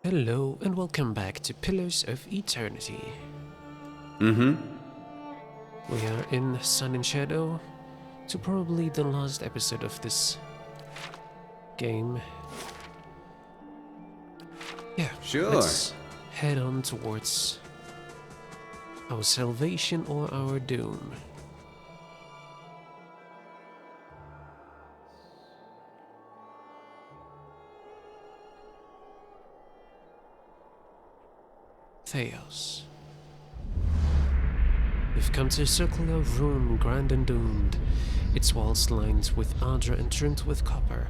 Hello and welcome back to Pillars of Eternity. Mm-hmm. We are in Sun and Shadow to probably the last episode of this game. Yeah, Sure. let's head on towards our salvation or our doom. Thaos. We've come to a circular room, grand and doomed. Its walls lined with Adra and trimmed with copper.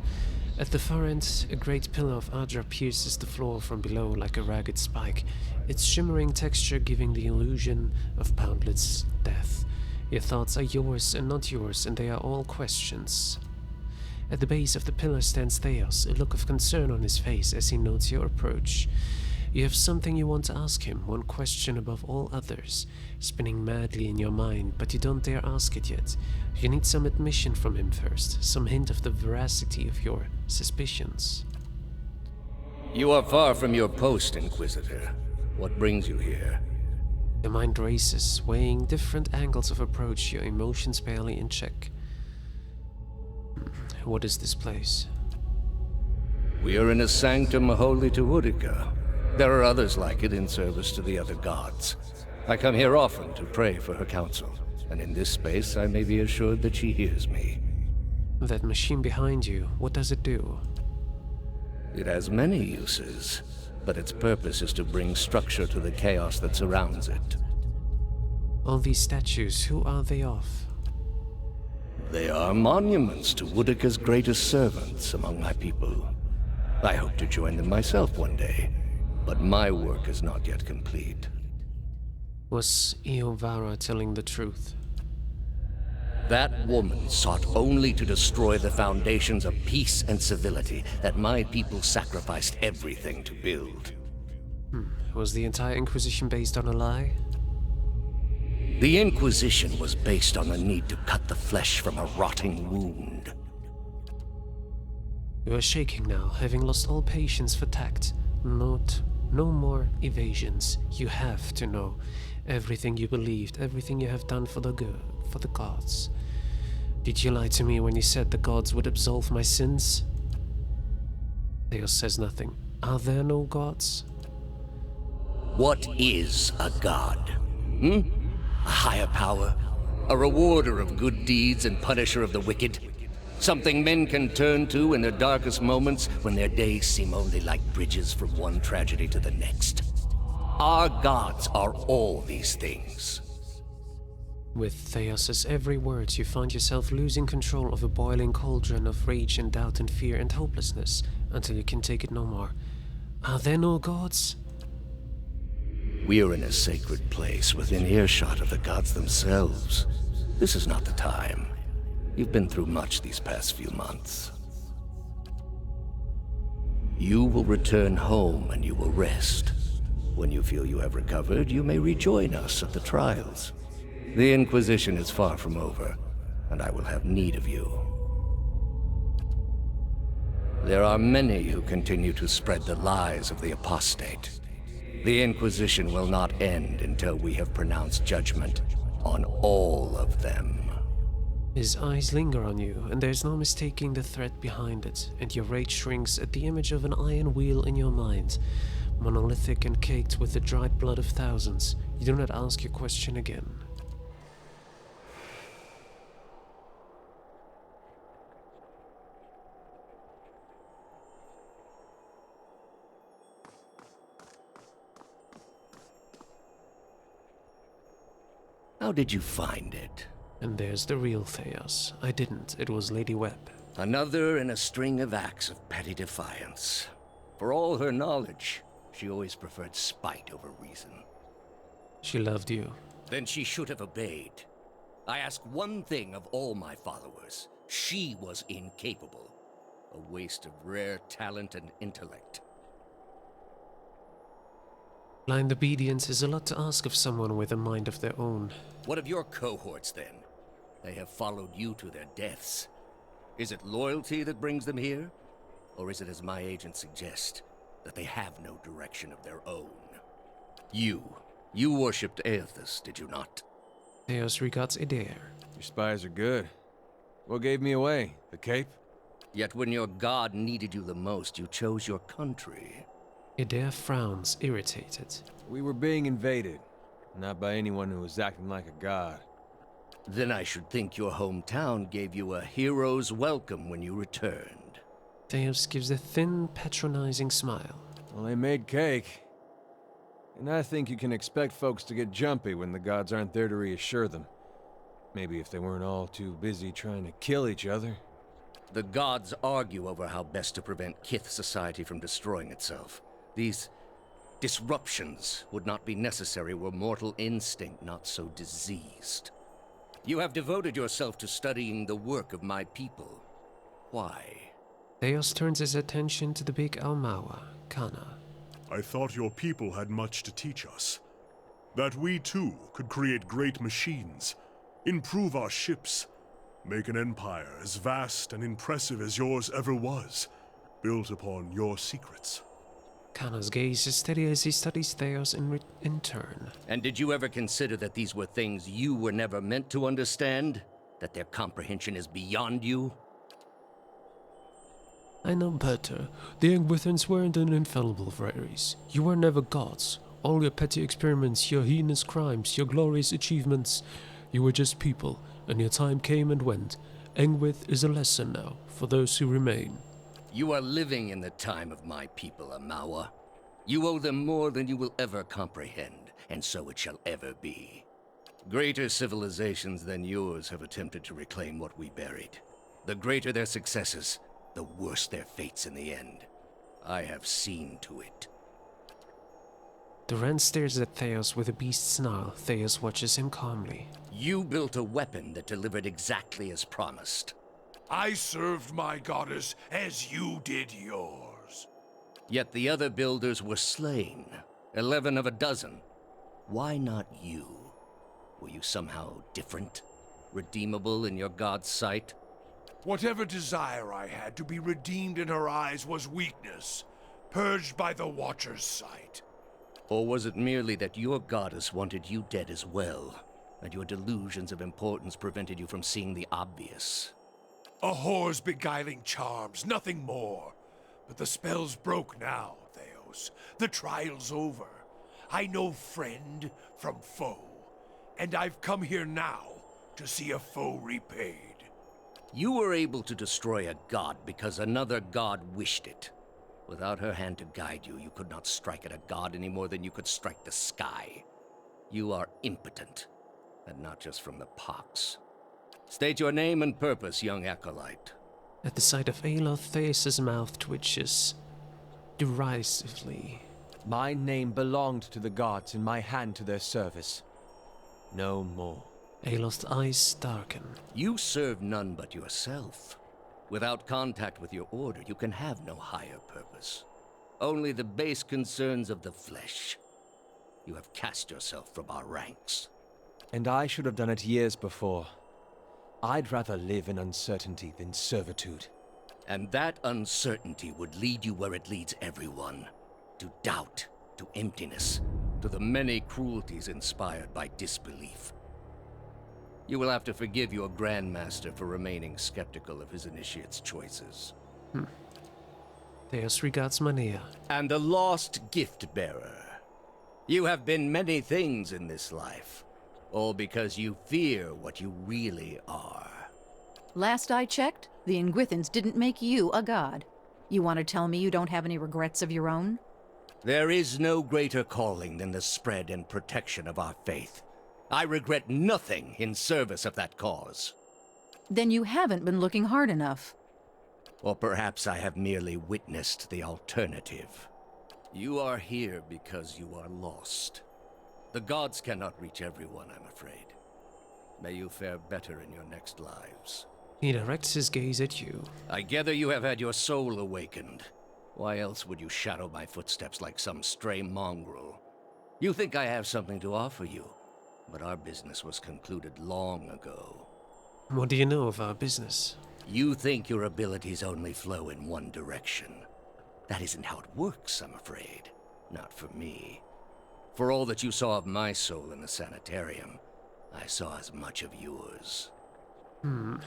At the far end, a great pillar of Adra pierces the floor from below like a ragged spike, its shimmering texture giving the illusion of boundless death. Your thoughts are yours and not yours, and they are all questions. At the base of the pillar stands Thaos, a look of concern on his face as he notes your approach. You have something you want to ask him, one question above all others, spinning madly in your mind, but you don't dare ask it yet. You need some admission from him first, some hint of the veracity of your suspicions. You are far from your post, Inquisitor. What brings you here? Your mind races, weighing different angles of approach, your emotions barely in check. What is this place? We are in a sanctum holy to Utica. There are others like it in service to the other gods. I come here often to pray for her counsel, and in this space I may be assured that she hears me. That machine behind you, what does it do? It has many uses, but its purpose is to bring structure to the chaos that surrounds it. All these statues, who are they of? They are monuments to Utica's greatest servants among my people. I hope to join them myself one day, but my work is not yet complete. Was Iovara telling the truth? That woman sought only to destroy the foundations of peace and civility that my people sacrificed everything to build. Was the entire Inquisition based on a lie? The Inquisition was based on the need to cut the flesh from a rotting wound. You are shaking now, having lost all patience for tact. No more evasions. You have to know everything you believed, everything you have done for the good, for the gods. Did you lie to me when you said the gods would absolve my sins? Thaos says nothing. Are there no gods? What is a god? A higher power? A rewarder of good deeds and punisher of the wicked? Something men can turn to in their darkest moments when their days seem only like bridges from one tragedy to the next. Our gods are all these things. With Thaos's every word, you find yourself losing control of a boiling cauldron of rage and doubt and fear and hopelessness until you can take it no more. Are there no gods? We are in a sacred place within earshot of the gods themselves. This is not the time. You've been through much these past few months. You will return home and you will rest. When you feel you have recovered, you may rejoin us at the trials. The Inquisition is far from over, and I will have need of you. There are many who continue to spread the lies of the apostate. The Inquisition will not end until we have pronounced judgment on all of them. His eyes linger on you, and there's no mistaking the threat behind it, and your rage shrinks at the image of an iron wheel in your mind, monolithic and caked with the dried blood of thousands. You do not ask your question again. How did you find it? And there's the real Thaos. I didn't. It was Lady Webb. Another in a string of acts of petty defiance. For all her knowledge, she always preferred spite over reason. She loved you. Then she should have obeyed. I ask one thing of all my followers. She was incapable. A waste of rare talent and intellect. Blind obedience is a lot to ask of someone with a mind of their own. What of your cohorts, then? They have followed you to their deaths. Is it loyalty that brings them here? Or is it as my agents suggest, that they have no direction of their own. You worshipped Aethys, did you not? Thaos regards Adair. Your spies are good. What gave me away? The cape? Yet when your god needed you the most, you chose your country. Adair frowns, irritated. We were being invaded. Not by anyone who was acting like a god. Then I should think your hometown gave you a hero's welcome when you returned. Thaos gives a thin, patronizing smile. Well, they made cake. And I think you can expect folks to get jumpy when the gods aren't there to reassure them. Maybe if they weren't all too busy trying to kill each other. The gods argue over how best to prevent Kith society from destroying itself. These disruptions would not be necessary were mortal instinct not so diseased. You have devoted yourself to studying the work of my people. Why? Thaos turns his attention to the big Almawa, Kana. I thought your people had much to teach us. That we too could create great machines, improve our ships, make an empire as vast and impressive as yours ever was, built upon your secrets. Kana's gaze is steady as he studies Thaos in turn. And did you ever consider that these were things you were never meant to understand? That their comprehension is beyond you? I know better. The Engwithans weren't an infallible race. You were never gods. All your petty experiments, your heinous crimes, your glorious achievements. You were just people, and your time came and went. Engwith is a lesson now, for those who remain. You are living in the time of my people, Amawa. You owe them more than you will ever comprehend, and so it shall ever be. Greater civilizations than yours have attempted to reclaim what we buried. The greater their successes, the worse their fates in the end. I have seen to it. The Ren stares at Thaos with a beast snarl. Thaos watches him calmly. You built a weapon that delivered exactly as promised. I served my goddess as you did yours. Yet the other builders were slain. 11 of a dozen. Why not you? Were you somehow different? Redeemable in your god's sight? Whatever desire I had to be redeemed in her eyes was weakness, purged by the Watcher's sight. Or was it merely that your goddess wanted you dead as well, and your delusions of importance prevented you from seeing the obvious? A whore's beguiling charms, nothing more. But the spell's broke now, Thaos. The trial's over. I know friend from foe, and I've come here now to see a foe repaid. You were able to destroy a god because another god wished it. Without her hand to guide you, you could not strike at a god any more than you could strike the sky. You are impotent, and not just from the pox. State your name and purpose, young acolyte. At the sight of Aloth, Thaos' mouth twitches derisively. My name belonged to the gods in my hand to their service. No more. Aloth's eyes darken. You serve none but yourself. Without contact with your order, you can have no higher purpose. Only the base concerns of the flesh. You have cast yourself from our ranks. And I should have done it years before. I'd rather live in uncertainty than servitude. And that uncertainty would lead you where it leads everyone. To doubt, to emptiness, to the many cruelties inspired by disbelief. You will have to forgive your Grandmaster for remaining skeptical of his initiate's choices. Thaos regards Mania. And the lost gift-bearer. You have been many things in this life, all because you fear what you really are. Last I checked, the Engwithans didn't make you a god. You want to tell me you don't have any regrets of your own? There is no greater calling than the spread and protection of our faith. I regret nothing in service of that cause. Then you haven't been looking hard enough. Or perhaps I have merely witnessed the alternative. You are here because you are lost. The gods cannot reach everyone, I'm afraid. May you fare better in your next lives. He directs his gaze at you. I gather you have had your soul awakened. Why else would you shadow my footsteps like some stray mongrel? You think I have something to offer you, but our business was concluded long ago. What do you know of our business? You think your abilities only flow in one direction. That isn't how it works, I'm afraid. Not for me. For all that you saw of my soul in the sanitarium, I saw as much of yours. I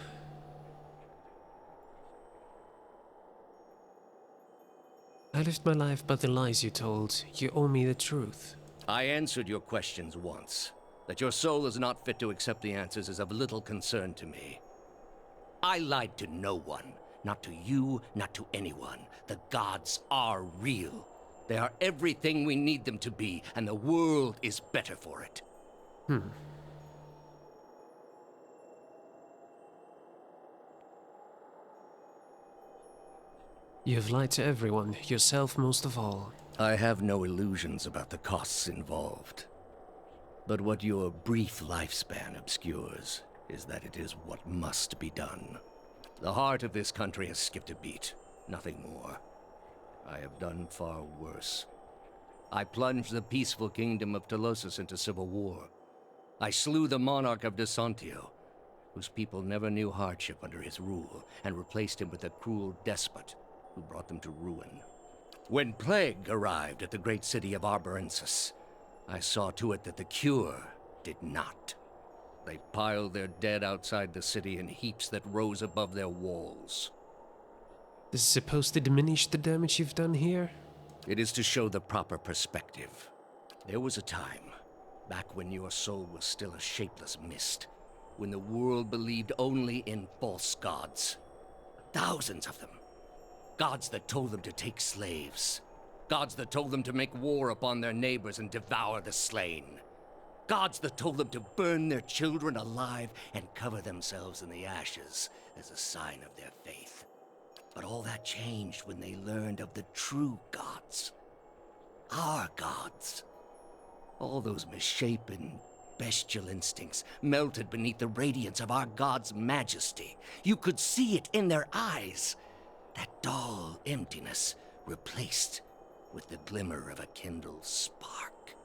lived my life by the lies you told. You owe me the truth. I answered your questions once. That your soul is not fit to accept the answers is of little concern to me. I lied to no one. Not to you, not to anyone. The gods are real. They are everything we need them to be, and the world is better for it. You have lied to everyone, yourself most of all. I have no illusions about the costs involved. But what your brief lifespan obscures is that it is what must be done. The heart of this country has skipped a beat, nothing more. I have done far worse. I plunged the peaceful kingdom of Thaos into civil war. I slew the monarch of Desantio, whose people never knew hardship under his rule, and replaced him with a cruel despot who brought them to ruin. When plague arrived at the great city of Arborensis, I saw to it that the cure did not. They piled their dead outside the city in heaps that rose above their walls. This is supposed to diminish the damage you've done here? It is to show the proper perspective. There was a time, back when your soul was still a shapeless mist, when the world believed only in false gods. Thousands of them. Gods that told them to take slaves. Gods that told them to make war upon their neighbors and devour the slain. Gods that told them to burn their children alive and cover themselves in the ashes as a sign of their faith. But all that changed when they learned of the true gods. Our gods. All those misshapen, bestial instincts melted beneath the radiance of our gods' majesty. You could see it in their eyes. That dull emptiness replaced with the glimmer of a kindled spark.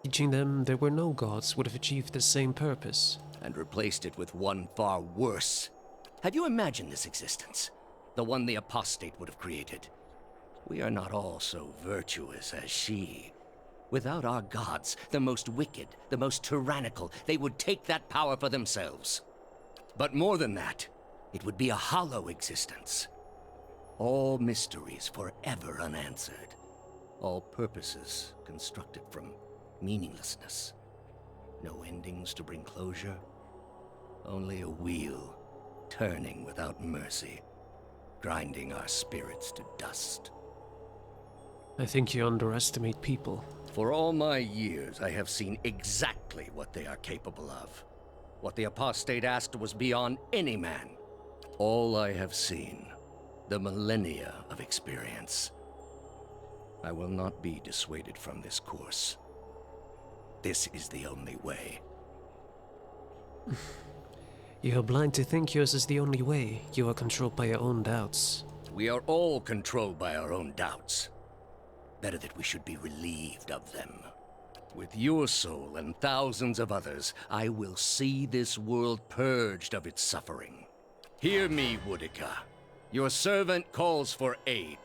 Teaching them there were no gods would have achieved the same purpose. And replaced it with one far worse. Have you imagined this existence? The one the apostate would have created. We are not all so virtuous as she. Without our gods, the most wicked, the most tyrannical, they would take that power for themselves. But more than that, it would be a hollow existence. All mysteries forever unanswered. All purposes constructed from meaninglessness. No endings to bring closure. Only a wheel, turning without mercy, grinding our spirits to dust. I think you underestimate people. For all my years, I have seen exactly what they are capable of. What the apostate asked was beyond any man. All I have seen, the millennia of experience. I will not be dissuaded from this course. This is the only way. You are blind to think yours is the only way. You are controlled by your own doubts. We are all controlled by our own doubts. Better that we should be relieved of them. With your soul and thousands of others, I will see this world purged of its suffering. Hear me, Woodica. Your servant calls for aid.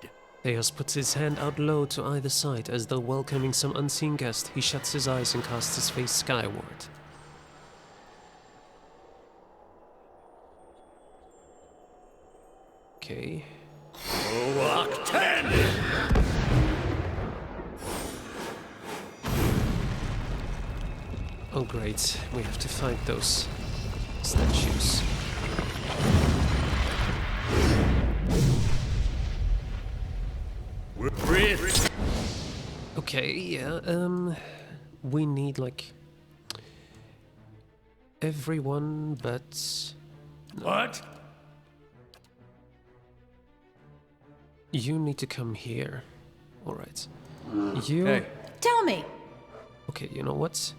Thaos puts his hand out low to either side as though welcoming some unseen guest. He shuts his eyes and casts his face skyward. Okay. Rock 10! Oh great, we have to fight those statues. Okay, yeah, we need like everyone but... What? You need to come here. Alright. You... Hey. Tell me! Okay, you know what?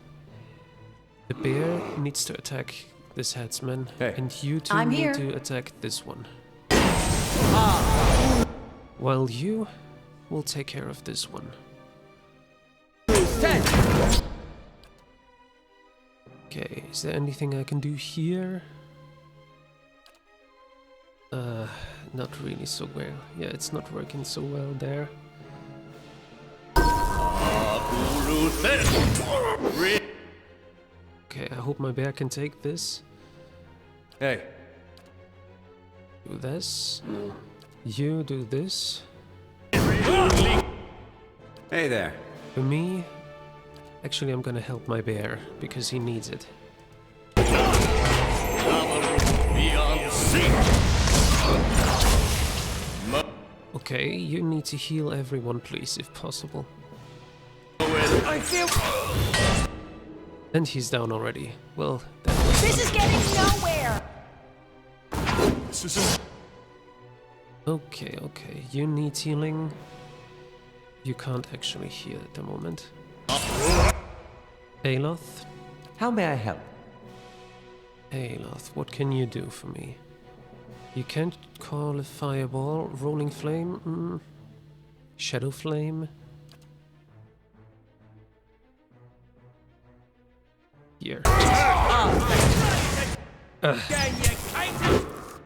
The bear needs to attack this headsman, Hey. and you two I'm need here. to attack this one. While you will take care of this one. Okay, is there anything I can do here? not really so well. Yeah, it's not working so well there. Okay, I hope my bear can take this. Hey, Do this. You do this. Hey there. For me, actually I'm gonna help my bear, because he needs it. Okay, you need to heal everyone, please, if possible. And he's down already. Well, that was This is getting nowhere! This is okay, okay. You need healing. You can't actually heal at the moment. Aloth? How may I help? Aloth, what can you do for me? You can't call a fireball, rolling flame, shadow flame. Here.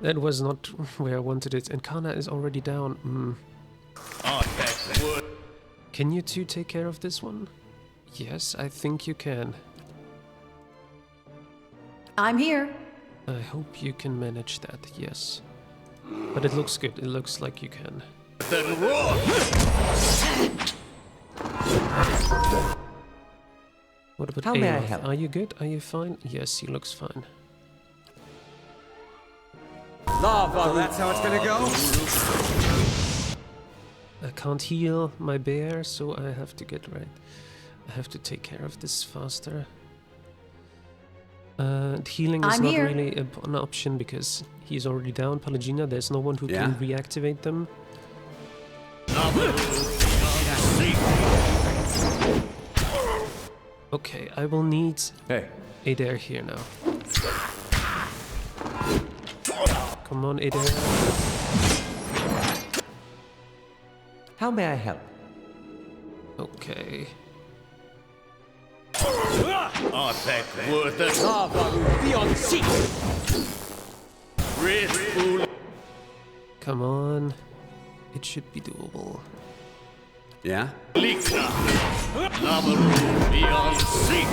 That was not where I wanted it. And Kana is already down. Can you two take care of this one? Yes, I think you can. I'm here. I hope you can manage that, yes. But it looks good. It looks like you can. Then roar! What about How may I Aloth? help? Are you good? Are you fine? Yes, he looks fine. Lava. So that's how it's gonna go? I can't heal my bear, so I have to get right. I have to take care of this faster. Healing is I'm not here. really an option because he's already down. Palagina, there's no one who can reactivate them. Okay, I will need Adair here now. Come on, Adair. How may I help? Okay. Artifact worth it. Lava will be on seat. Come on. It should be doable. Yeah? Lava will be on seat.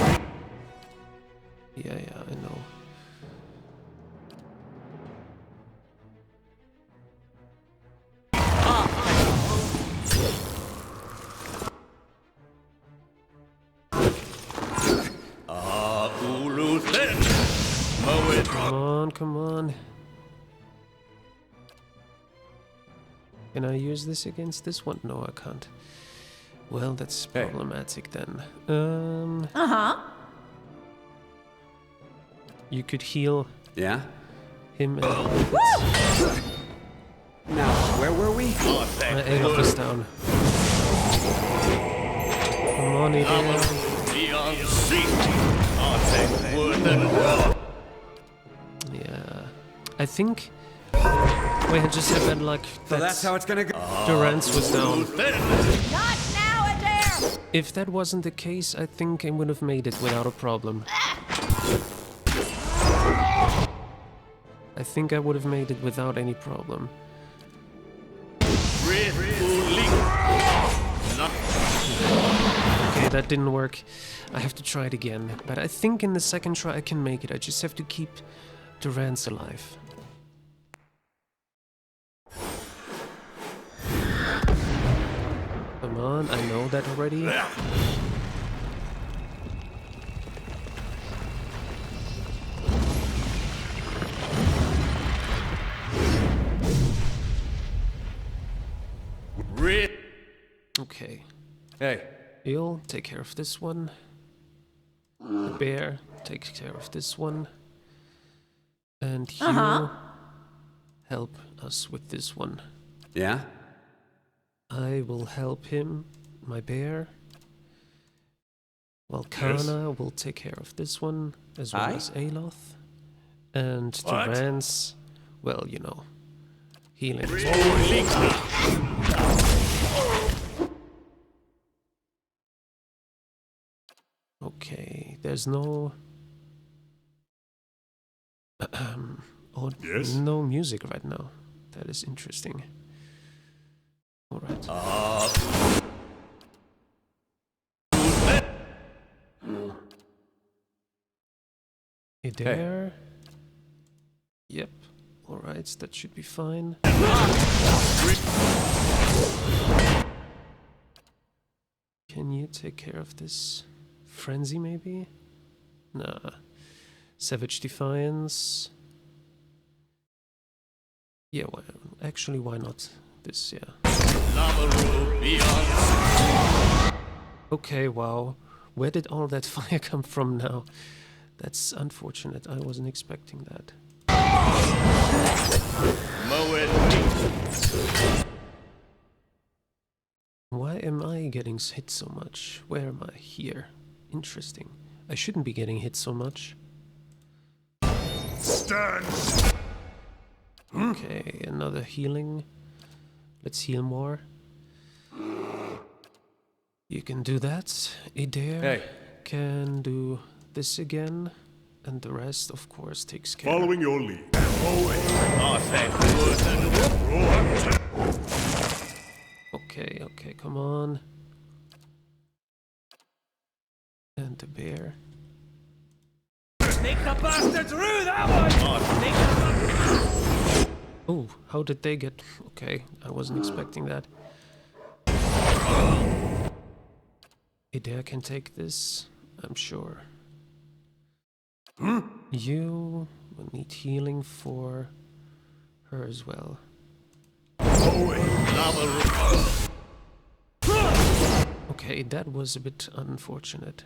Yeah, I know. Come on. Can I use this against this one? No, I can't. Well, that's problematic then. Uh-huh. You could heal Yeah? him and Now, where were we? my Aloth is down. Come on, Adair. Yeah. I think we had just had bad luck So that's how it's gonna go. Durance was down. Not now, Adair! If that wasn't the case, I think I would have made it without a problem. I think I would have made it without any problem. Okay, that didn't work. I have to try it again. But I think in the second try I can make it. I just have to keep Durance alive. Come on, I know that already. Okay. Hey. You'll take care of this one. The bear takes care of this one. And you help us with this one. Yeah? I will help him, my bear. While Kana will take care of this one, as well as Aloth. And Durance, well, you know, healing. Okay, there's no... Yes? no music right now. That is interesting. Alright. Hey there. Yep. Alright, that should be fine. Can you take care of this frenzy, maybe? Nah. Savage Defiance. Yeah, well, actually, why not this, yeah. Okay, wow. Where did all that fire come from now? That's unfortunate. I wasn't expecting that. Why am I getting hit so much? Where am I? Here. Interesting. I shouldn't be getting hit so much. Stand! Okay, another healing. Let's heal more. You can do that. Adair can do this again. And the rest, of course, takes care. Following your lead. Okay, okay, come on. And the bear. Make the bastards rue that one! Oh, how did they get... Okay, I wasn't expecting that. Adair can take this, I'm sure. You will need healing for her as well. Okay, that was a bit unfortunate.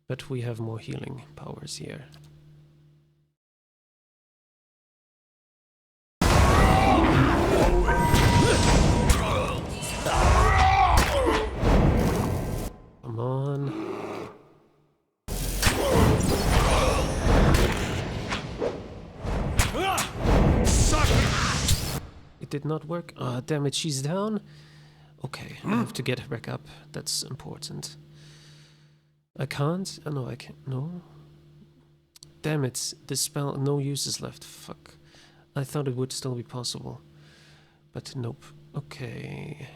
But we have more healing powers here. Come on. It did not work. Ah, damn it, she's down. Okay, I have to get her back up. That's important. I can't? Oh, no, I can't. No. Damn it, this spell, no uses left. Fuck. I thought it would still be possible. But nope. Okay.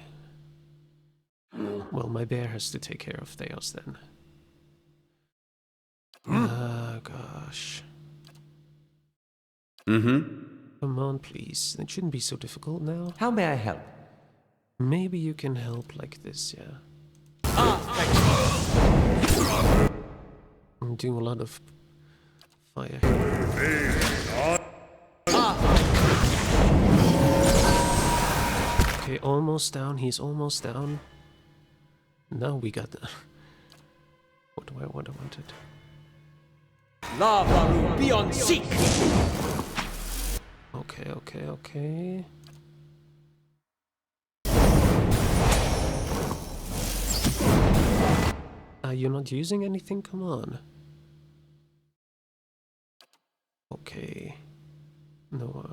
Well, my bear has to take care of Thaos then. Ah, gosh. Come on, please. It shouldn't be so difficult now. How may I help? Maybe you can help like this, yeah. I'm doing a lot of fire here. Okay, almost down. He's almost down. Now we got the... What I wanted. Lava beyond seek! Okay, okay, okay. Are you not using anything? Come on. Okay. No,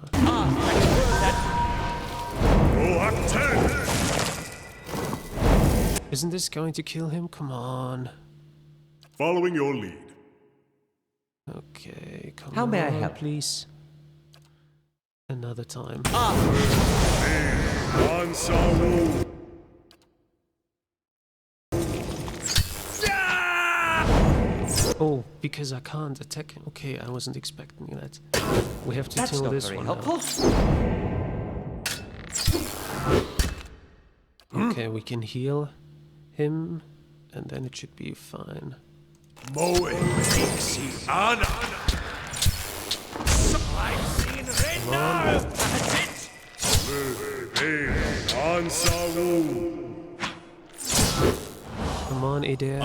Isn't this going to kill him? Come on. Following your lead. Okay, come on. How may I help? Please. Another time. Oh, because I can't attack him. Okay, I wasn't expecting that. We have to kill this one now. Okay, we can heal him, and then it should be fine. Come on, Adair.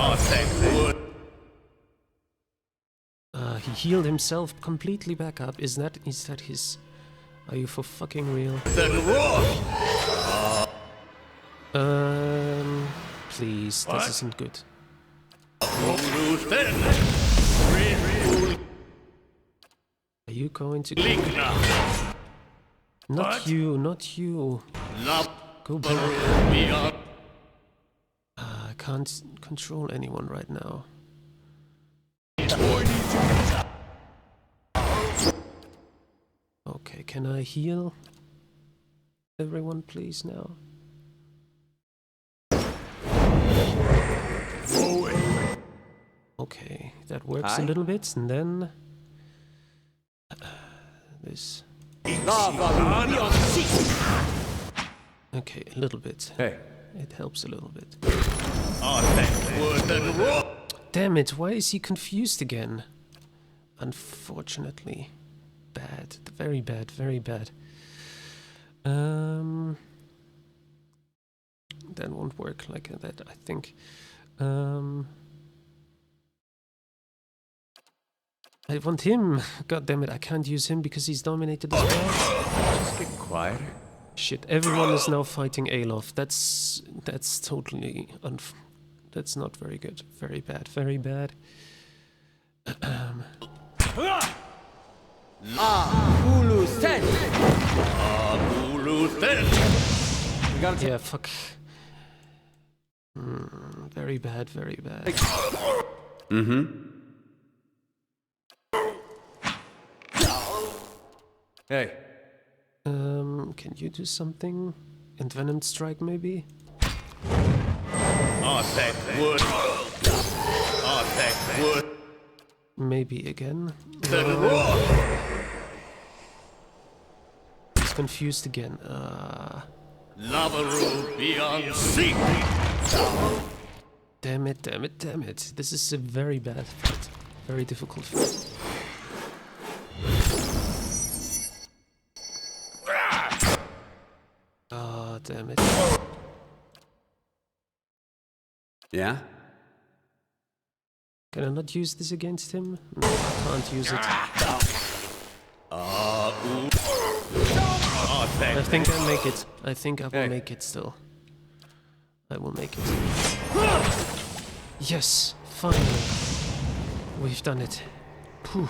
He healed himself completely back up. Is that his... Are you for fucking real? Please, this isn't good. Are you going to... Not you, not you. Go back. I can't control anyone right now. Okay, can I heal? Everyone, please, now. Okay, that works a little bit, and then... this... Okay, a little bit. Hey. It helps a little bit. Oh, Damn it, why is he confused again? Unfortunately. Bad. Very bad, very bad. That won't work like that, I think. I want him! God damn it, I can't use him because he's dominated as well. Just get quieter. Shit, everyone is now fighting Alof. That's totally that's not very good. Very bad, very bad. Hulu Sen! Yeah, fuck. Very bad, very bad. Mm-hmm. Hey. Can you do something? Envenomed strike, maybe? Maybe again? He's confused again. Lavaru beyond sea. Damn it, damn it, damn it. This is a very bad fight. Very difficult fight. Oh, damn it. Yeah? Can I not use this against him? No, I can't use it. I think I make it. I think I will make it still. I will make it. Yes, finally. We've done it. Phew.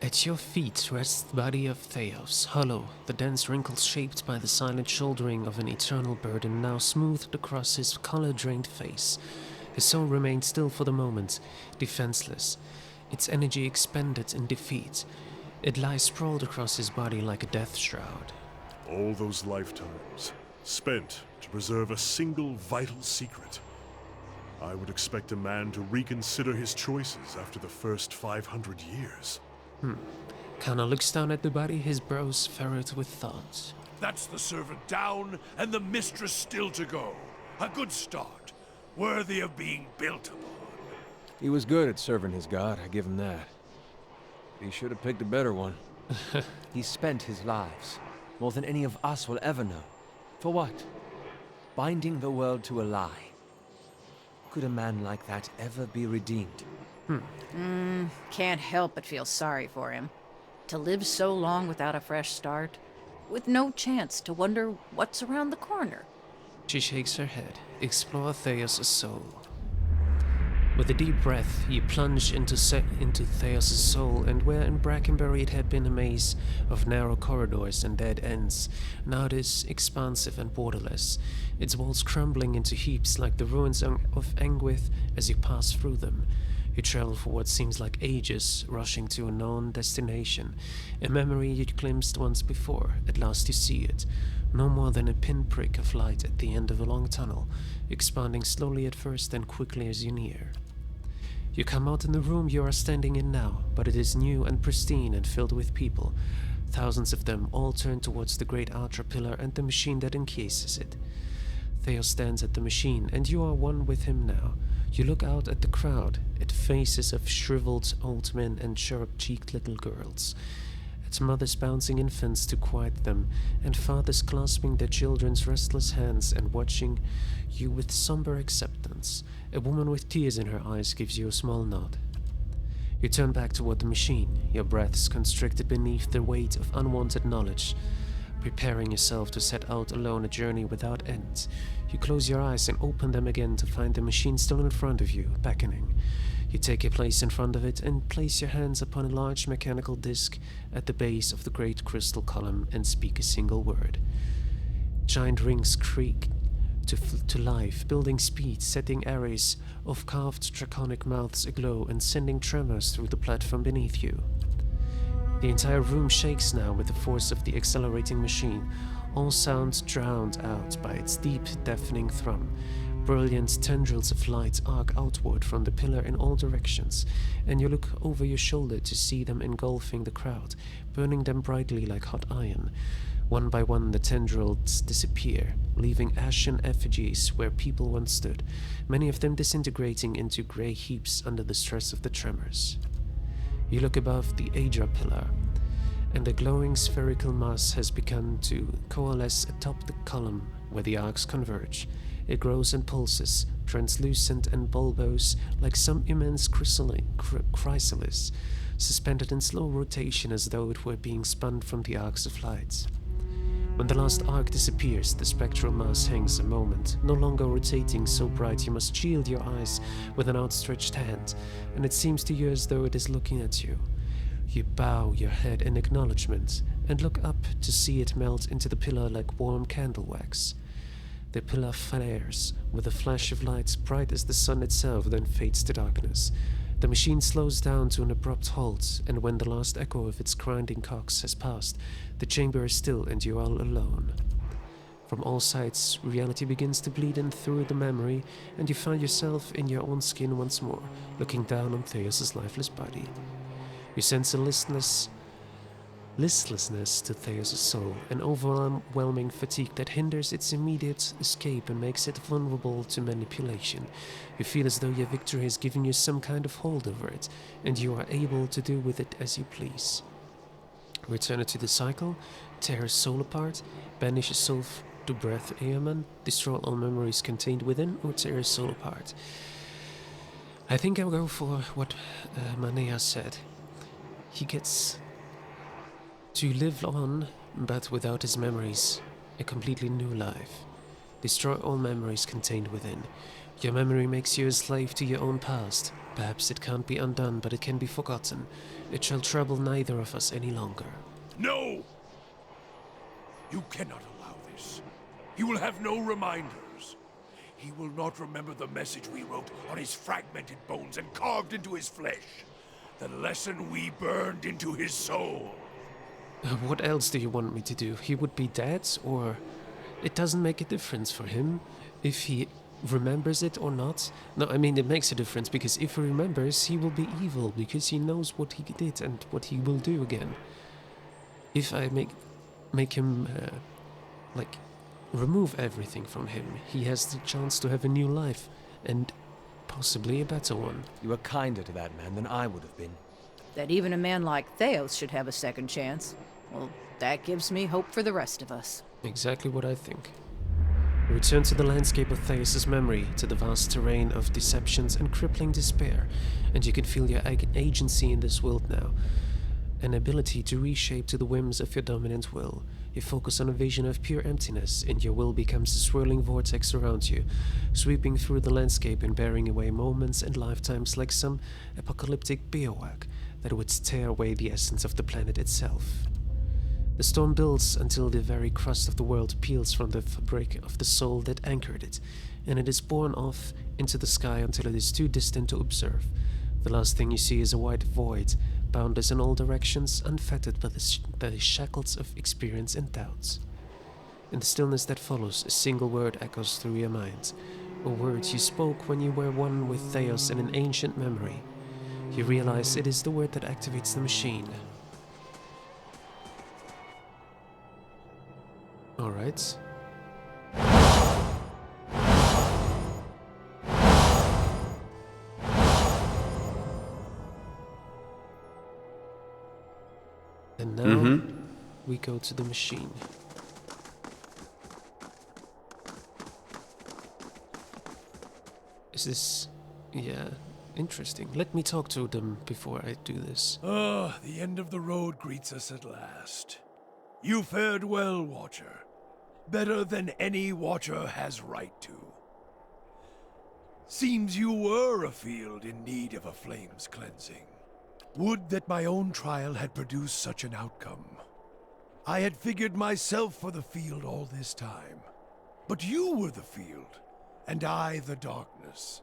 At your feet rests the body of Thaos, hollow, the dense wrinkles shaped by the silent shouldering of an eternal burden now smoothed across his color-drained face. His soul remained still for the moment, defenseless, its energy expended in defeat. It lies sprawled across his body like a death shroud. All those lifetimes spent to preserve a single vital secret. I would expect a man to reconsider his choices after the first 500 years. Kana looks down at the body, his brows furrowed with thought. That's the servant down, and the mistress still to go. A good start, worthy of being built upon. He was good at serving his god, I give him that. He should have picked a better one. He spent his lives, more than any of us will ever know. For what? Binding the world to a lie. Could a man like that ever be redeemed? Can't help but feel sorry for him. To live so long without a fresh start, with no chance to wonder what's around the corner. She shakes her head. Explore Thaos' soul. With a deep breath, you plunge into Thaos' soul, and where in Brackenbury it had been a maze of narrow corridors and dead ends, now it is expansive and borderless, its walls crumbling into heaps like the ruins of Engwith as you pass through them. You travel for what seems like ages, rushing to a known destination, a memory you'd glimpsed once before. At last you see it, no more than a pinprick of light at the end of a long tunnel, expanding slowly at first, then quickly as you near. You come out in the room you are standing in now, but it is new and pristine and filled with people. Thousands of them, all turned towards the great Ultra Pillar and the machine that encases it. Thaos stands at the machine, and you are one with him now. You look out at the crowd, at faces of shriveled old men and sharp-cheeked little girls, at mothers bouncing infants to quiet them, and fathers clasping their children's restless hands and watching you with somber acceptance. A woman with tears in her eyes gives you a small nod. You turn back toward the machine, your breaths constricted beneath the weight of unwanted knowledge, preparing yourself to set out alone a journey without end. You close your eyes and open them again to find the machine still in front of you, beckoning. You take your place in front of it and place your hands upon a large mechanical disc at the base of the great crystal column and speak a single word. Giant rings creak, to life, building speed, setting arrays of carved draconic mouths aglow and sending tremors through the platform beneath you. The entire room shakes now with the force of the accelerating machine, all sounds drowned out by its deep, deafening thrum. Brilliant tendrils of light arc outward from the pillar in all directions, and you look over your shoulder to see them engulfing the crowd, burning them brightly like hot iron. One by one the tendrils disappear, leaving ashen effigies where people once stood, many of them disintegrating into grey heaps under the stress of the tremors. You look above the Adra pillar, and the glowing spherical mass has begun to coalesce atop the column where the arcs converge. It grows and pulses, translucent and bulbous, like some immense chrysalis, suspended in slow rotation as though it were being spun from the arcs of light. When the last arc disappears, the spectral mass hangs a moment, no longer rotating so bright you must shield your eyes with an outstretched hand, and it seems to you as though it is looking at you. You bow your head in acknowledgement, and look up to see it melt into the pillar like warm candle wax. The pillar flares, with a flash of light bright as the sun itself, then fades to darkness. The machine slows down to an abrupt halt, and when the last echo of its grinding cogs has passed, the chamber is still and you are all alone. From all sides, reality begins to bleed in through the memory, and you find yourself in your own skin once more, looking down on Thaos' lifeless body. You sense a listlessness to Thaos' soul, an overwhelming fatigue that hinders its immediate escape and makes it vulnerable to manipulation. You feel as though your victory has given you some kind of hold over it, and you are able to do with it as you please. Return it to the cycle, tear his soul apart, banish his soul to Breath Eamon, destroy all memories contained within, or tear his soul apart. I think I'll go for what Manea said. He gets to live on, but without his memories, a completely new life. Destroy all memories contained within. Your memory makes you a slave to your own past. Perhaps it can't be undone, but it can be forgotten. It shall trouble neither of us any longer. No! You cannot allow this. He will have no reminders. He will not remember the message we wrote on his fragmented bones and carved into his flesh. The lesson we burned into his soul. What else do you want me to do? He would be dead, or... It doesn't make a difference for him if he remembers it or not. No, I mean, it makes a difference, because if he remembers, he will be evil, because he knows what he did and what he will do again. If I make him, remove everything from him, he has the chance to have a new life, and possibly a better one. You were kinder to that man than I would have been. That even a man like Thaos should have a second chance. Well, that gives me hope for the rest of us. Exactly what I think. Return to the landscape of Thaos' memory, to the vast terrain of deceptions and crippling despair, and you can feel your agency in this world now. An ability to reshape to the whims of your dominant will. You focus on a vision of pure emptiness, and your will becomes a swirling vortex around you, sweeping through the landscape and bearing away moments and lifetimes like some apocalyptic bivouac that would tear away the essence of the planet itself. The storm builds until the very crust of the world peels from the fabric of the soul that anchored it, and it is borne off into the sky until it is too distant to observe. The last thing you see is a white void, boundless in all directions, unfettered by the shackles of experience and doubts. In the stillness that follows, a single word echoes through your mind, a word you spoke when you were one with Thaos in an ancient memory. You realize it is the word that activates the machine. Alright. And now we go to the machine. Is this... yeah, interesting. Let me talk to them before I do this. Ah, the end of the road greets us at last. You fared well, Watcher. Better than any Watcher has right to. Seems you were a field in need of a flame's cleansing. Would that my own trial had produced such an outcome. I had figured myself for the field all this time. But you were the field, and I the darkness.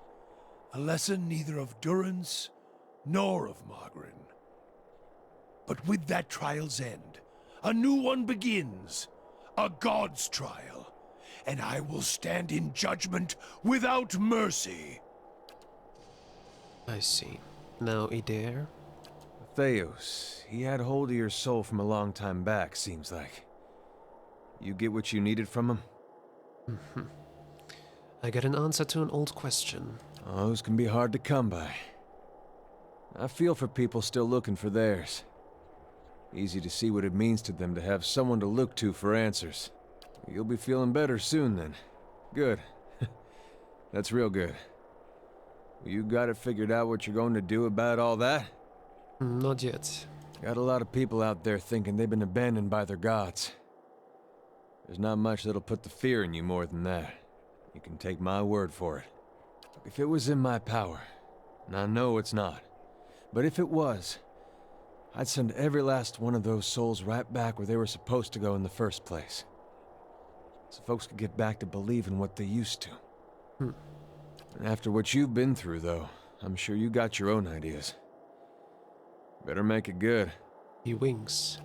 A lesson neither of Durance nor of Margarin. But with that trial's end, a new one begins. A god's trial. And I will stand in judgment without mercy. I see. Now, Adair? Thaos, he had hold of your soul from a long time back, seems like. You get what you needed from him? I got an answer to an old question. Oh, those can be hard to come by. I feel for people still looking for theirs. Easy to see what it means to them to have someone to look to for answers. You'll be feeling better soon then. Good. That's real good. You got it figured out what you're going to do about all that? Not yet. Got a lot of people out there thinking they've been abandoned by their gods. There's not much that'll put the fear in you more than that. You can take my word for it. If it was in my power, and I know it's not, but if it was, I'd send every last one of those souls right back where they were supposed to go in the first place. So folks could get back to believing what they used to. And after what you've been through, though, I'm sure you got your own ideas. Better make it good. He winks.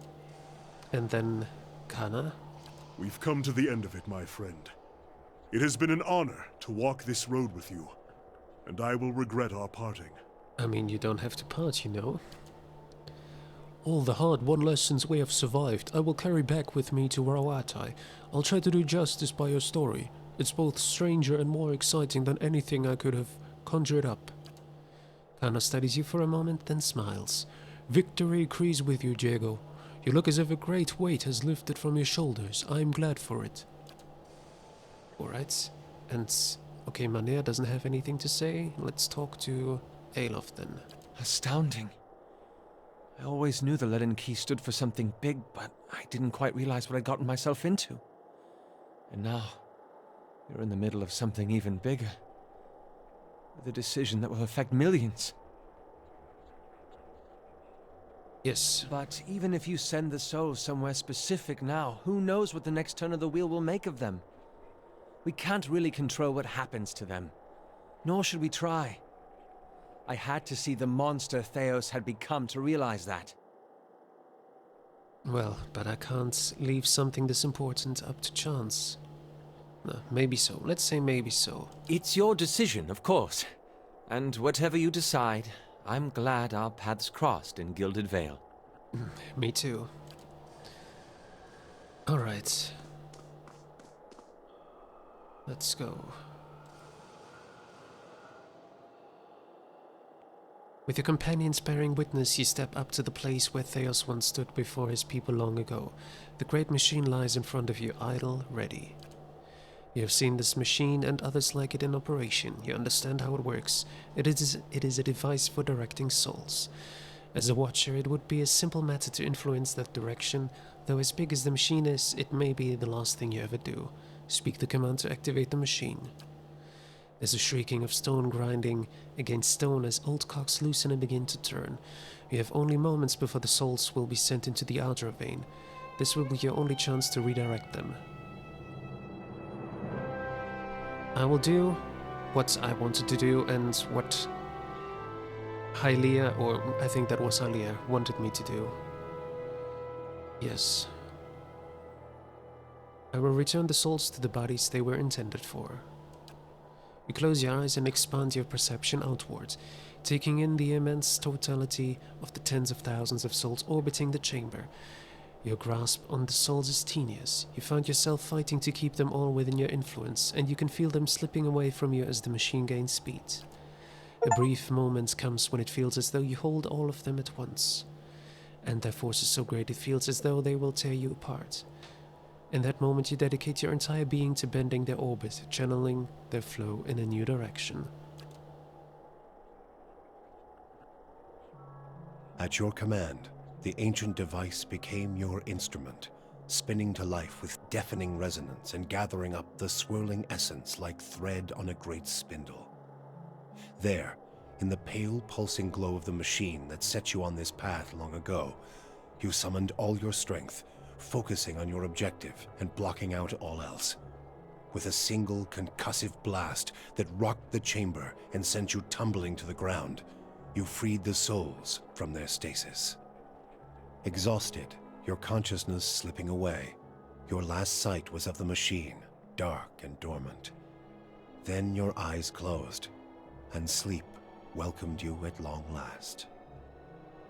And then, Kana? We've come to the end of it, my friend. It has been an honor to walk this road with you, and I will regret our parting. I mean, you don't have to part, you know. All the hard-won lessons we have survived, I will carry back with me to Rawatai. I'll try to do justice by your story. It's both stranger and more exciting than anything I could have conjured up. Kana studies you for a moment, then smiles. Victory agrees with you, Diego. You look as if a great weight has lifted from your shoulders. I'm glad for it. Alright. And, okay, Manea doesn't have anything to say. Let's talk to Alof then. Astounding. I always knew the Leaden Key stood for something big, but I didn't quite realize what I'd gotten myself into. And now, you're in the middle of something even bigger. With a decision that will affect millions. Yes. But even if you send the souls somewhere specific now, who knows what the next turn of the wheel will make of them? We can't really control what happens to them. Nor should we try. I had to see the monster Thaos had become to realize that. Well, but I can't leave something this important up to chance. No, maybe so. Let's say maybe so. It's your decision, of course. And whatever you decide, I'm glad our paths crossed in Gilded Vale. Me too. Alright. Let's go. With your companions bearing witness, you step up to the place where Thaos once stood before his people long ago. The great machine lies in front of you, idle, ready. You have seen this machine and others like it in operation. You understand how it works. It is a device for directing souls. As a watcher, it would be a simple matter to influence that direction, though as big as the machine is, it may be the last thing you ever do. Speak the command to activate the machine. There's a shrieking of stone grinding against stone as old cocks loosen and begin to turn. You have only moments before the souls will be sent into the outer vein. This will be your only chance to redirect them. I will do what I wanted to do and what Hylia, or I think that was Hylia, wanted me to do. Yes. I will return the souls to the bodies they were intended for. You close your eyes and expand your perception outwards, taking in the immense totality of the tens of thousands of souls orbiting the chamber. Your grasp on the souls is tenuous. You find yourself fighting to keep them all within your influence, and you can feel them slipping away from you as the machine gains speed. A brief moment comes when it feels as though you hold all of them at once, and their force is so great it feels as though they will tear you apart. In that moment, you dedicate your entire being to bending their orbit, channeling their flow in a new direction. At your command, the ancient device became your instrument, spinning to life with deafening resonance and gathering up the swirling essence like thread on a great spindle. There, in the pale, pulsing glow of the machine that set you on this path long ago, you summoned all your strength, focusing on your objective and blocking out all else. with a single concussive blast that rocked the chamber and sent you tumbling to the ground, you freed the souls from their stasis. Exhausted, your consciousness slipping away, your last sight was of the machine, dark and dormant. Then your eyes closed, and sleep welcomed you at long last.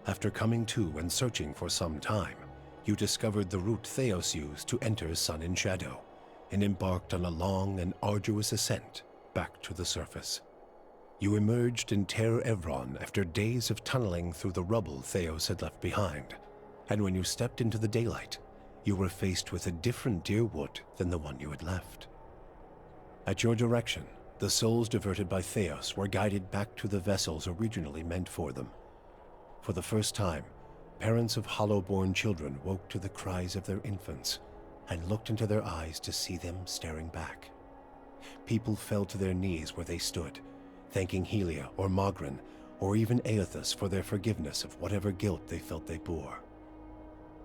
After coming to and searching for some time, you discovered the route Thaos used to enter Sun and Shadow, and embarked on a long and arduous ascent back to the surface. You emerged in Ter Evron after days of tunneling through the rubble Thaos had left behind, and when you stepped into the daylight, you were faced with a different Deerwood than the one you had left. At your direction, the souls diverted by Thaos were guided back to the vessels originally meant for them. For the first time, parents of hollow-born children woke to the cries of their infants and looked into their eyes to see them staring back. People fell to their knees where they stood, thanking Helia or Mogren or even Aethys for their forgiveness of whatever guilt they felt they bore.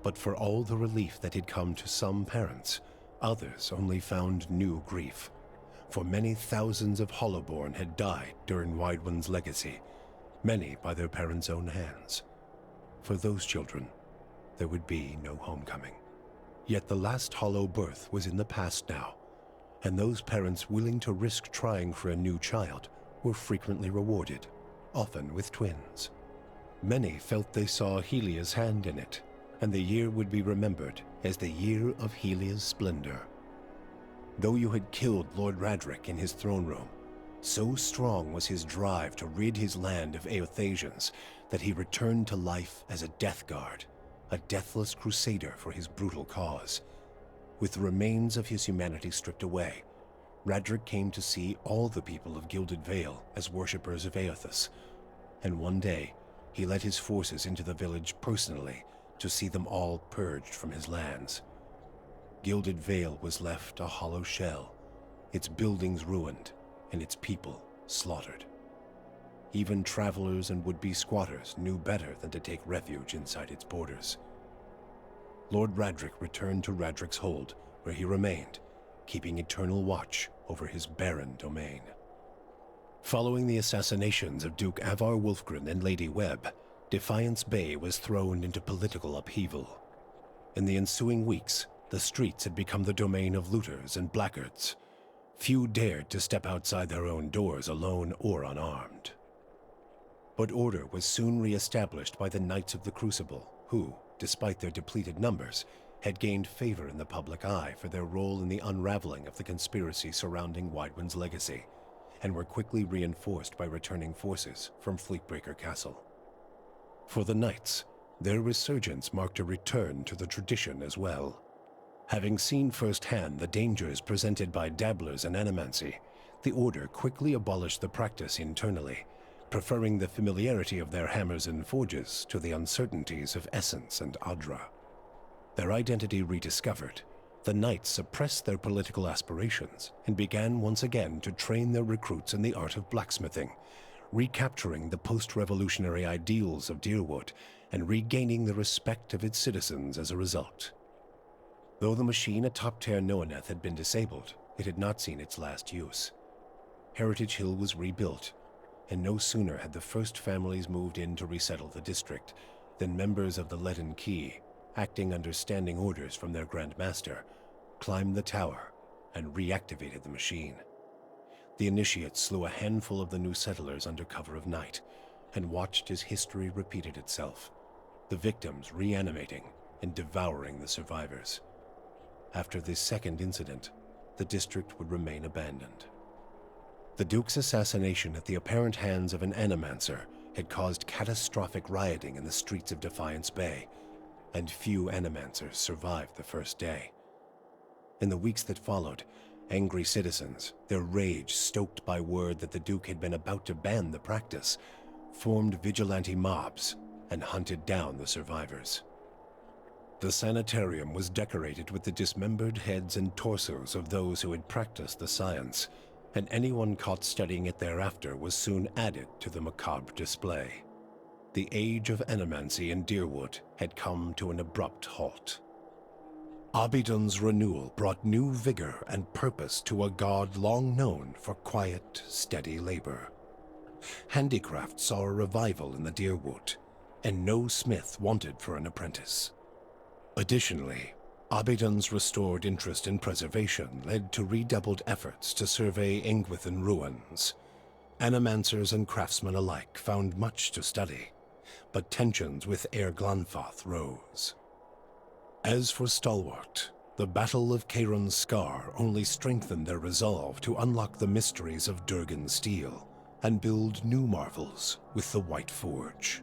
But for all the relief that had come to some parents, others only found new grief. For many thousands of Hollowborn had died during Wideone's legacy, many by their parents' own hands. For those children, there would be no homecoming. Yet the last Hollow birth was in the past now, and those parents willing to risk trying for a new child were frequently rewarded, often with twins. Many felt they saw Helia's hand in it, and the year would be remembered as the year of Helia's splendor. Though you had killed Lord Radric in his throne room, so strong was his drive to rid his land of Eothasians that he returned to life as a death guard, a deathless crusader for his brutal cause. With the remains of his humanity stripped away, Radric came to see all the people of Gilded Vale as worshippers of Aethys, and one day he led his forces into the village personally to see them all purged from his lands. Gilded Vale was left a hollow shell, its buildings ruined, and its people slaughtered. Even travelers and would-be squatters knew better than to take refuge inside its borders. Lord Radric returned to Radric's Hold, where he remained, keeping eternal watch over his barren domain. Following the assassinations of Duke Avar Wolfgren and Lady Webb, Defiance Bay was thrown into political upheaval. In the ensuing weeks, the streets had become the domain of looters and blackguards. Few dared to step outside their own doors alone or unarmed. But order was soon re-established by the Knights of the Crucible, who, despite their depleted numbers, had gained favor in the public eye for their role in the unraveling of the conspiracy surrounding Wideone's legacy, and were quickly reinforced by returning forces from Fleetbreaker Castle. For the Knights, their resurgence marked a return to the tradition as well. Having seen firsthand the dangers presented by dabblers in animancy, the Order quickly abolished the practice internally, preferring the familiarity of their hammers and forges to the uncertainties of Essence and Adra. Their identity rediscovered, the Knights suppressed their political aspirations and began once again to train their recruits in the art of blacksmithing, recapturing the post-revolutionary ideals of Deerwood and regaining the respect of its citizens as a result. Though the machine atop Ter Noaneth had been disabled, it had not seen its last use. Heritage Hill was rebuilt, and no sooner had the first families moved in to resettle the district than members of the Leaden Key, acting under standing orders from their Grand Master, climbed the tower and reactivated the machine. The initiates slew a handful of the new settlers under cover of night and watched as history repeated itself, the victims reanimating and devouring the survivors. After this second incident, the district would remain abandoned. The Duke's assassination at the apparent hands of an animancer had caused catastrophic rioting in the streets of Defiance Bay, and few animancers survived the first day. In the weeks that followed, angry citizens, their rage stoked by word that the Duke had been about to ban the practice, formed vigilante mobs and hunted down the survivors. The sanitarium was decorated with the dismembered heads and torsos of those who had practiced the science, and anyone caught studying it thereafter was soon added to the macabre display. The age of animancy in Deerwood had come to an abrupt halt. Abidon's renewal brought new vigor and purpose to a god long known for quiet, steady labor. Handicraft saw a revival in the Deerwood, and no smith wanted for an apprentice. Additionally, Abidon's restored interest in preservation led to redoubled efforts to survey Engwithan ruins. Animancers and craftsmen alike found much to study, but tensions with Aer Glanfath rose. As for Stalwart, the Battle of Caeron's Scar only strengthened their resolve to unlock the mysteries of Durgan's steel and build new marvels with the White Forge.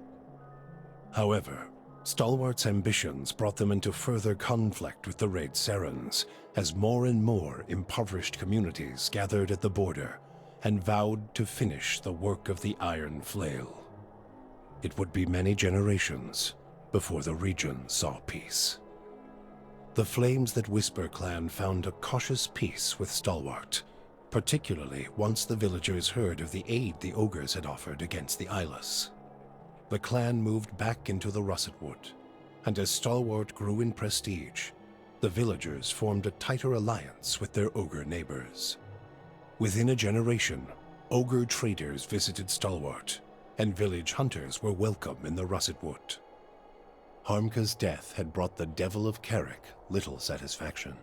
However, Stalwart's ambitions brought them into further conflict with the Raid Serens, as more and more impoverished communities gathered at the border and vowed to finish the work of the Iron Flail. It would be many generations before the region saw peace. The Flames That Whisper clan found a cautious peace with Stalwart, particularly once the villagers heard of the aid the ogres had offered against the Eyeless. The clan moved back into the Russet Wood, and as Stalwart grew in prestige, the villagers formed a tighter alliance with their ogre neighbors. Within a generation, ogre traders visited Stalwart, and village hunters were welcome in the Russet Wood. Harmka's death had brought the Devil of Carrick little satisfaction.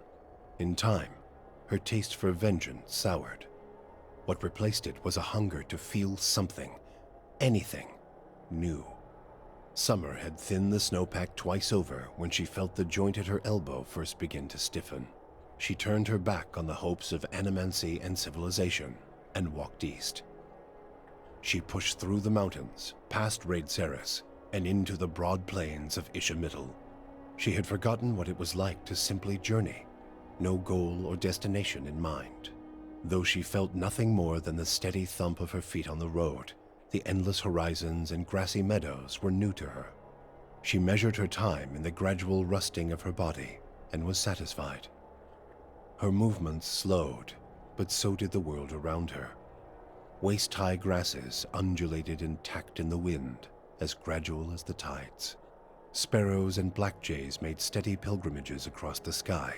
In time, her taste for vengeance soured. What replaced it was a hunger to feel something, anything, new. Summer had thinned the snowpack twice over when she felt the joint at her elbow first begin to stiffen. She turned her back on the hopes of animancy and civilization and walked east. She pushed through the mountains, past Raid Ceres, and into the broad plains of Ishamiddle. She had forgotten what it was like to simply journey, no goal or destination in mind. Though she felt nothing more than the steady thump of her feet on the road, the endless horizons and grassy meadows were new to her. She measured her time in the gradual rusting of her body and was satisfied. Her movements slowed, but so did the world around her. Waist-high grasses undulated and tacked in the wind, as gradual as the tides. Sparrows and blackjays made steady pilgrimages across the sky,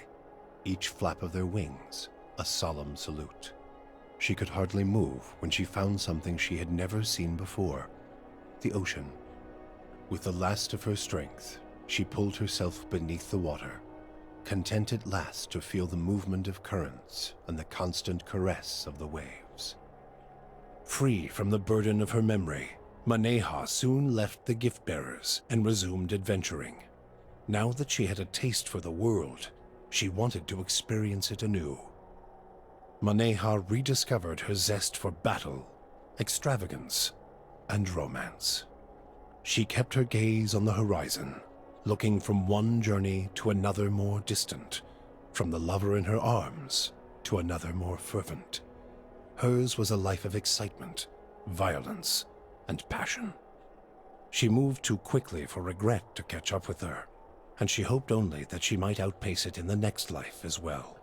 each flap of their wings a solemn salute. She could hardly move when she found something she had never seen before, the ocean. With the last of her strength, she pulled herself beneath the water, content at last to feel the movement of currents and the constant caress of the waves. Free from the burden of her memory, Maneha soon left the gift-bearers and resumed adventuring. Now that she had a taste for the world, she wanted to experience it anew. Maneha rediscovered her zest for battle, extravagance, and romance. She kept her gaze on the horizon, looking from one journey to another more distant, from the lover in her arms to another more fervent. Hers was a life of excitement, violence, and passion. She moved too quickly for regret to catch up with her, and she hoped only that she might outpace it in the next life as well.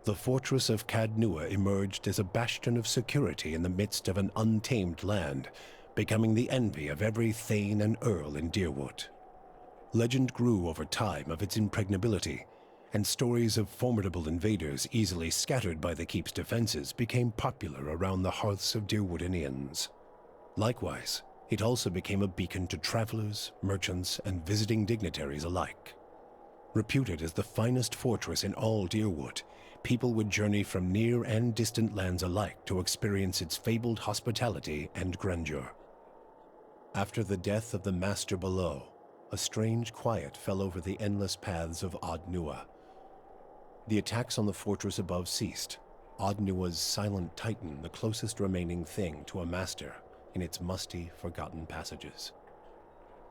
The fortress of Cadnua emerged as a bastion of security in the midst of an untamed land, becoming the envy of every thane and earl in Deerwood. Legend grew over time of its impregnability, and stories of formidable invaders easily scattered by the keep's defenses became popular around the hearths of Deerwoodinians. Likewise, it also became a beacon to travelers, merchants, and visiting dignitaries alike. Reputed as the finest fortress in all Deerwood, people would journey from near and distant lands alike to experience its fabled hospitality and grandeur. After the death of the master below, a strange quiet fell over the endless paths of Adnua. The attacks on the fortress above ceased, Adnua's silent titan the closest remaining thing to a master in its musty, forgotten passages.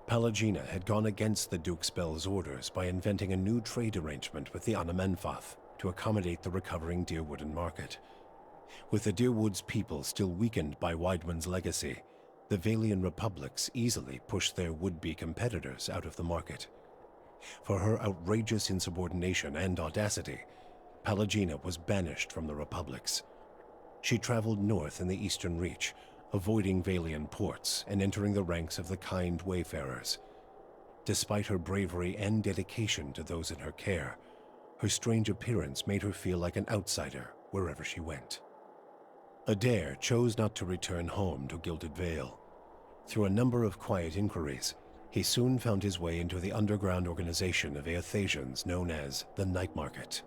Palagina had gone against the Duke Spell's orders by inventing a new trade arrangement with the Anamenfath to accommodate the recovering Deerwooden market. With the Deerwood's people still weakened by Weidman's legacy, the Valian republics easily pushed their would-be competitors out of the market. For her outrageous insubordination and audacity, Palagina was banished from the republics. She traveled north in the Eastern Reach, avoiding Valian ports and entering the ranks of the kind wayfarers. Despite her bravery and dedication to those in her care, her strange appearance made her feel like an outsider wherever she went. Adair chose not to return home to Gilded Vale. Through a number of quiet inquiries, he soon found his way into the underground organization of Aethasians known as the Night Market.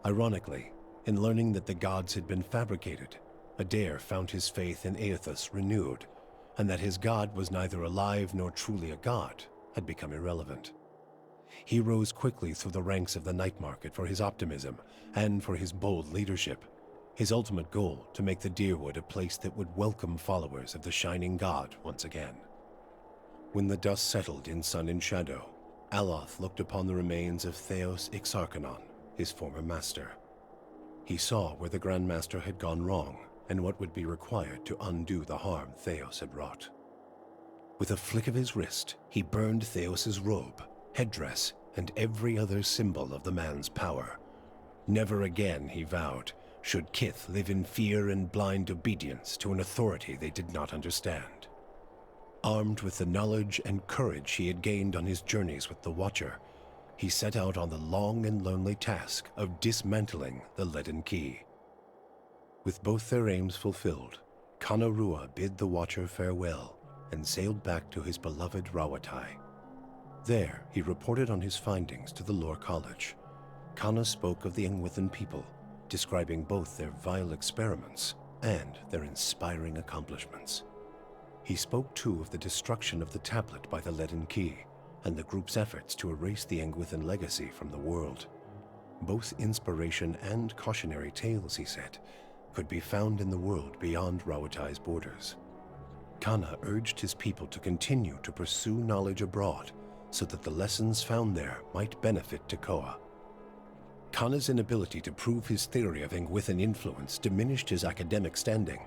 Ironically, in learning that the gods had been fabricated, Adair found his faith in Aethus renewed, and that his god was neither alive nor truly a god had become irrelevant. He rose quickly through the ranks of the Night Market for his optimism and for his bold leadership, his ultimate goal to make the Dyrwood a place that would welcome followers of the Shining God once again. When the dust settled in Sun and Shadow, Aloth looked upon the remains of Thaos Ixarchanon, his former master. He saw where the Grand Master had gone wrong and what would be required to undo the harm Thaos had wrought. With a flick of his wrist, he burned Thaos's robe, headdress, and every other symbol of the man's power. Never again, he vowed, should Kith live in fear and blind obedience to an authority they did not understand. Armed with the knowledge and courage he had gained on his journeys with the Watcher, he set out on the long and lonely task of dismantling the Leaden Key. With both their aims fulfilled, Kana Rua bid the Watcher farewell and sailed back to his beloved Rawatai. There, he reported on his findings to the Lore College. Kana spoke of the Engwithan people, describing both their vile experiments and their inspiring accomplishments. He spoke too of the destruction of the tablet by the Leaden Key and the group's efforts to erase the Engwithan legacy from the world. Both inspiration and cautionary tales, he said, could be found in the world beyond Rawatai's borders. Kana urged his people to continue to pursue knowledge abroad so that the lessons found there might benefit Tekoa. Kana's inability to prove his theory of Engwithan influence diminished his academic standing,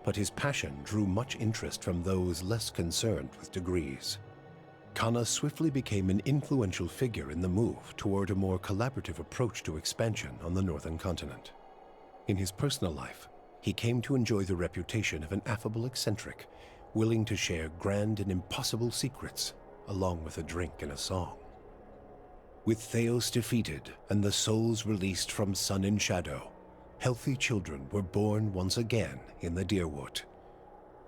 but his passion drew much interest from those less concerned with degrees. Kana swiftly became an influential figure in the move toward a more collaborative approach to expansion on the northern continent. In his personal life, he came to enjoy the reputation of an affable eccentric, willing to share grand and impossible secrets, along with a drink and a song. With Thaos defeated and the souls released from Sun and Shadow, healthy children were born once again in the Dyrwood.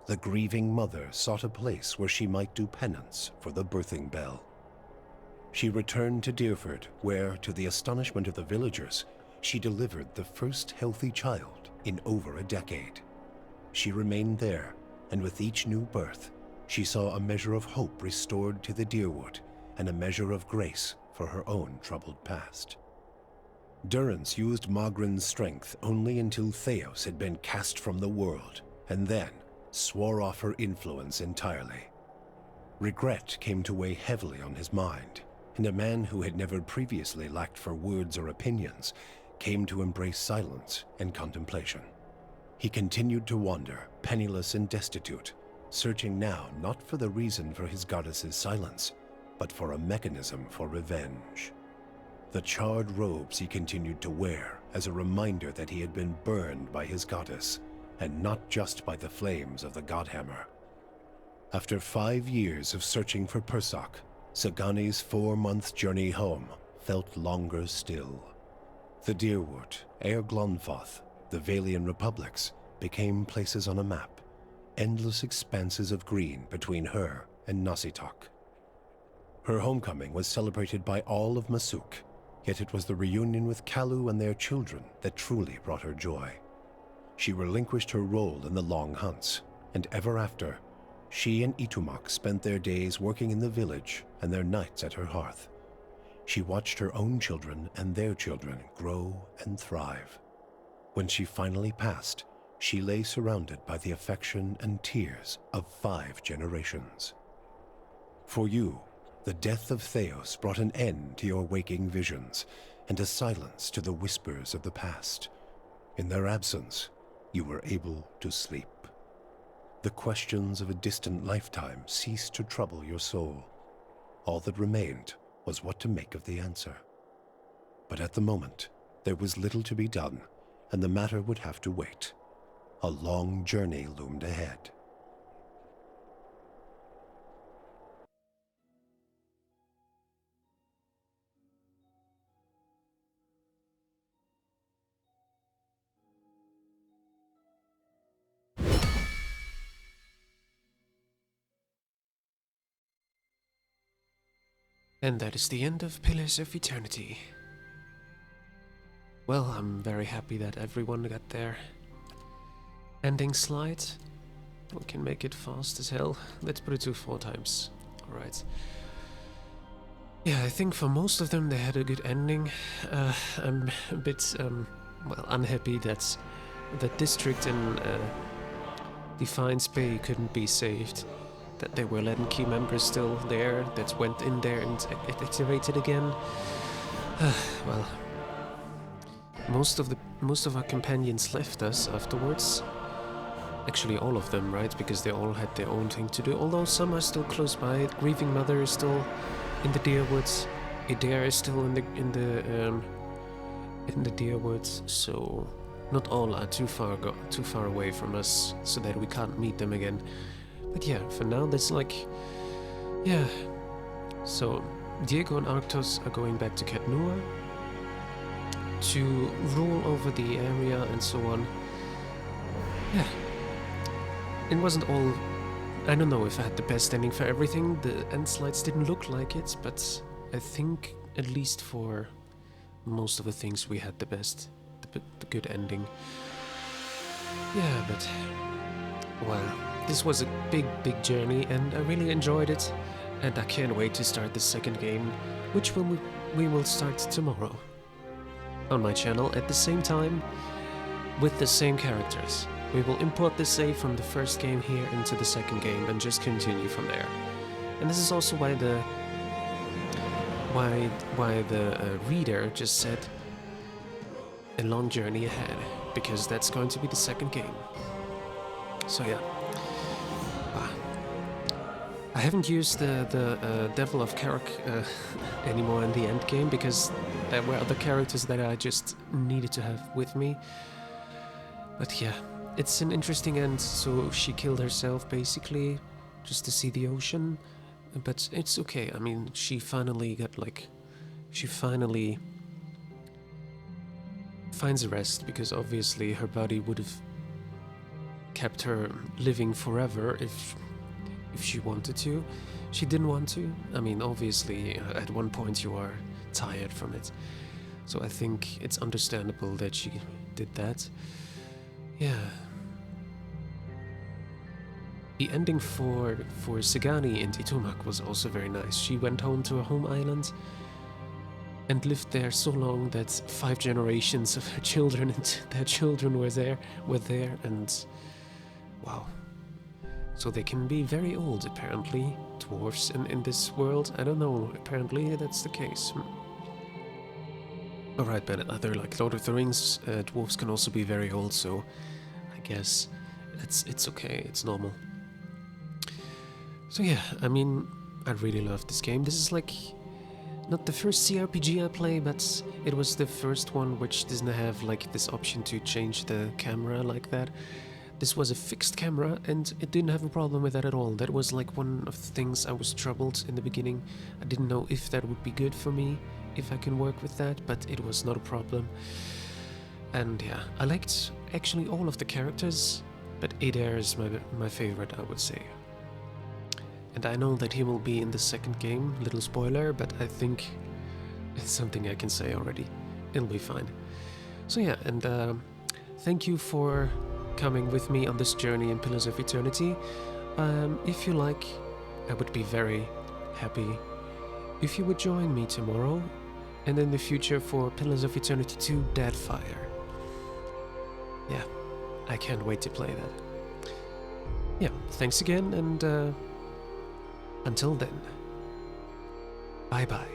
The grieving mother sought a place where she might do penance for the birthing bell. She returned to Deerford, where, to the astonishment of the villagers, she delivered the first healthy child in over a decade. She remained there, and with each new birth, she saw a measure of hope restored to the Dyrwood and a measure of grace for her own troubled past. Durrance used Magrin's strength only until Thaos had been cast from the world, and then swore off her influence entirely. Regret came to weigh heavily on his mind, and a man who had never previously lacked for words or opinions came to embrace silence and contemplation. He continued to wander, penniless and destitute, searching now not for the reason for his goddess's silence, but for a mechanism for revenge. The charred robes he continued to wear as a reminder that he had been burned by his goddess, and not just by the flames of the Godhammer. After 5 years of searching for Persak, Sagani's 4-month journey home felt longer still. The Dyrwood, Aer Glonfoth, the Valian republics became places on a map, endless expanses of green between her and Nasitok. Her homecoming was celebrated by all of Masuk, yet it was the reunion with Kalu and their children that truly brought her joy. She relinquished her role in the long hunts, and ever after, she and Itumak spent their days working in the village and their nights at her hearth. She watched her own children and their children grow and thrive. When she finally passed, she lay surrounded by the affection and tears of 5 generations. For you, the death of Thaos brought an end to your waking visions and a silence to the whispers of the past. In their absence, you were able to sleep. The questions of a distant lifetime ceased to trouble your soul. All that remained was what to make of the answer. But at the moment, there was little to be done, and the matter would have to wait. A long journey loomed ahead. And that is the end of Pillars of Eternity. Well, I'm very happy that everyone got their ending slide. We can make it fast as hell. Let's put it to 4 times. Alright. Yeah, I think for most of them they had a good ending. I'm a bit, well, unhappy that the district in Defiance Bay couldn't be saved. That there were Latin key members still there that went in there and activated again. Well, most of our companions left us afterwards. Actually, all of them, right? Because they all had their own thing to do. Although some are still close by. Grieving Mother is still in the Deer Woods. Adair is still in the Deer Woods. So not all are too far away from us, so that we can't meet them again. But yeah, for now, that's like, yeah. So Diego and Arctos are going back to Katnua to rule over the area and so on. Yeah. It wasn't all... I don't know if I had the best ending for everything. The end slides didn't look like it, but I think at least for most of the things we had the best, the good ending. Yeah, but... well, this was a big journey and I really enjoyed it. And I can't wait to start the second game, which we will start tomorrow. On my channel at the same time, with the same characters. We will import the save from the first game here into the second game and just continue from there. And this is also why the reader just said a long journey ahead, because that's going to be the second game. So yeah. I haven't used the Devil of Carrick anymore in the end game because there were other characters that I just needed to have with me. But yeah. It's an interesting end, so she killed herself basically, just to see the ocean, but it's okay. I mean, she finally finds a rest, because obviously her body would have kept her living forever if she wanted to. She didn't want to. I mean, obviously, at one point you are tired from it, so I think it's understandable that she did that. Yeah. The ending for Sigani and Itumak was also very nice. She went home to her home island and lived there so long that 5 generations of her children and their children were there, and wow. So they can be very old, apparently, dwarves in this world. I don't know, apparently that's the case. Alright, but other, like Lord of the Rings, dwarves can also be very old, so I guess it's okay, it's normal. So yeah, I mean, I really love this game. This is like not the first CRPG I play, but it was the first one which doesn't have like this option to change the camera like that. This was a fixed camera and it didn't have a problem with that at all. That was like one of the things I was troubled in the beginning. I didn't know if that would be good for me, if I can work with that, but it was not a problem. And yeah, I liked actually all of the characters, but Adair is my favorite, I would say. And I know that he will be in the second game, little spoiler, but I think it's something I can say already. It'll be fine. So yeah, and thank you for coming with me on this journey in Pillars of Eternity. If you like, I would be very happy if you would join me tomorrow and in the future for Pillars of Eternity 2 Deadfire. Yeah, I can't wait to play that. Yeah, thanks again, and until then, bye-bye.